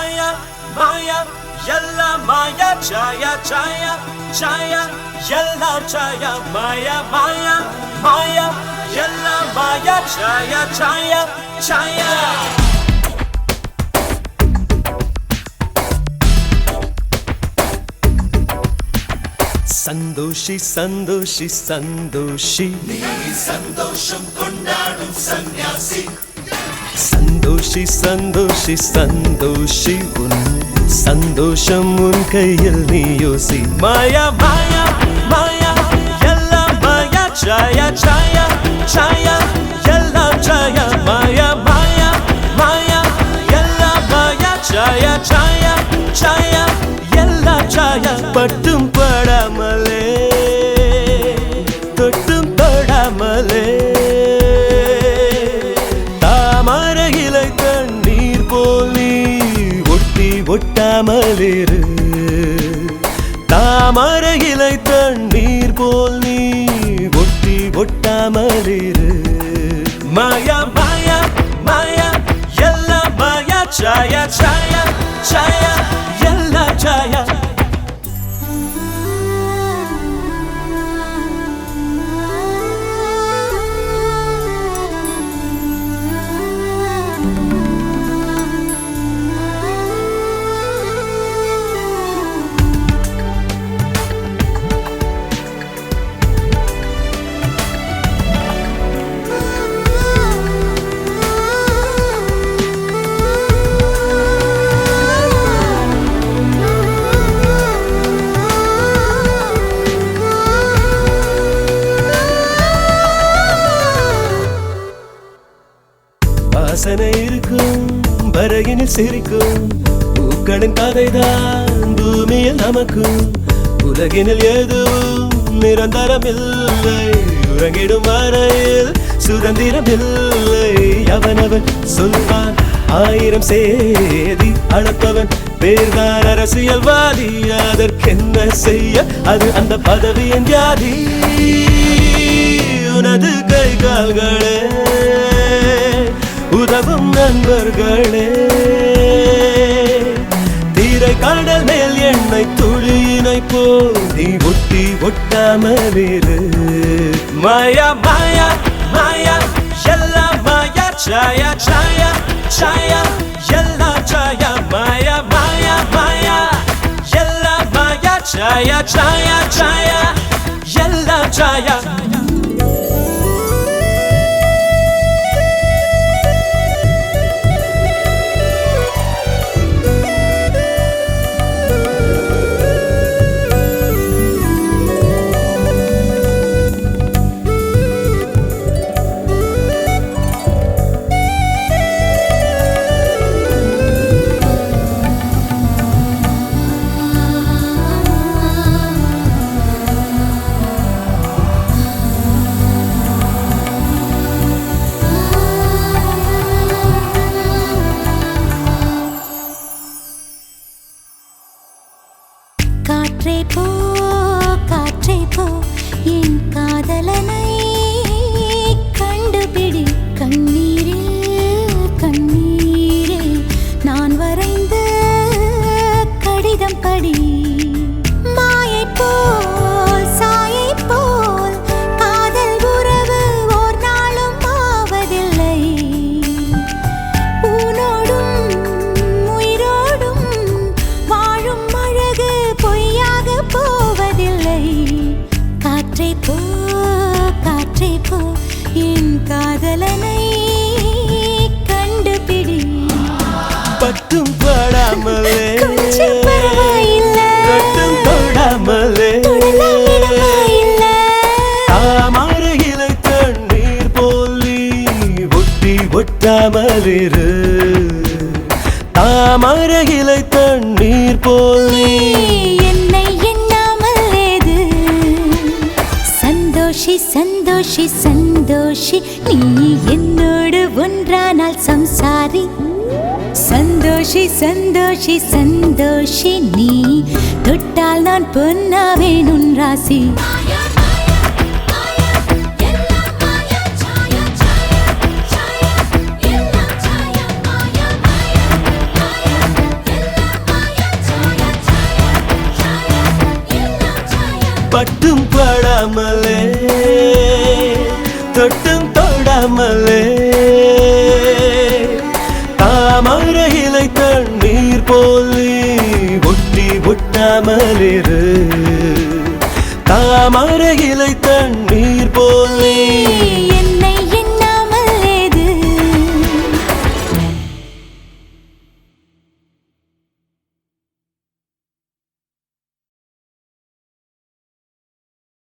Maya, Maya, Yalla Maya, Chaya, Chaya, Chaya, Yalla Chaya, Maya, Maya, Maya, Yalla Maya, Chaya, Chaya, Chaya. Santoshi Santoshi Santoshi நீ சந்தோஷம் கொண்டாடும் சன்னியாசி சந்தோஷி சந்தோஷி சந்தோஷி உன் சந்தோஷம் உன் கையில் நீ யோசி மாயா மாயா மாயா எல்லாம் மாயா சாயா சாயா சாயா எல்லாம் சாயா மாயா மாயா மாயா எல்லாம் மாயா சாயா சாயா சாயா எல்லாம் சாயா பட்டும் படாமலே தொட்டும் தொடாமலே தாமரை இலை தண்ணீர் போல் நீ ஒட்டி ஒட்டாமலிரு தாமரை இலை தண்ணீர் போல் நீ ஒட்டி ஒட்டாமலிரு மாயா மாயா மாயா எல்லாம் மாயா சாயா சாயா சாயா எல்லாம் சாயா வாசனை இருக்கும் வரையினில் சிரிக்கும் பூக்களின் கதைதான் பூமியில் நமக்கும் உலகினில் எதுவும் நிரந்தரம் இல்லை உறங்கிடும் வரையில் சுதந்திரம் இல்லை அவனவன் சொல்வான் ஆயிரம் சேதி அளப்பவன் பேர்தான் அரசியல்வாதி அதற்கென்ன செய்ய அது அந்த பதவியின் வியாதி உனது கை கால்களே உதவும் நண்பர்களே தீரை கடல் மேல் எண்ணெய் துளியினை போல் நீ ஒட்டி ஒட்டாமலிரு மாயா மாயா மாயா எல்லாம் மாயா சாயா சாயா சாயா எல்லாம் சாயா மாயா மாயா மாயா எல்லாம் மாயா சாயா சாயா சாயா எல்லாம் சாயா காற்றே போ காற்றே போ என் காதலனை கண்டுபிடி கண்ணீரில் கண்ணீரில் நான் வரைந்த கடிதம் படி மாயை போல் சாயை போல் காதல் உறவு ஓர் நாளும் ஆவதில்லை ஊனோடும் உயிரோடும் வாழும் அழகு பொய்யாக போவதில்லை காற்றே போ என் காதலனை கண்டுபிடி பட்டும் படாமலே கொஞ்சம் பரவாயில்லை தொட்டும் தொடாமலே தாமரை இலை தண்ணீர் போல் நீ ஒட்டி ஒட்டாமலிரு தாமரை இலை தண்ணீர் போல் நீ என்னை எண்ணாமல் ஏது சந்தோஷி சந்தோஷி சந்தோஷி நீ என்னோடு ஒன்றானால் சம்சாரி சந்தோஷி சந்தோஷி சந்தோஷி நீ தொட்டால் நான் பொன்னாவேன் உன் ராசி பட்டும் படாமலே தொட்ட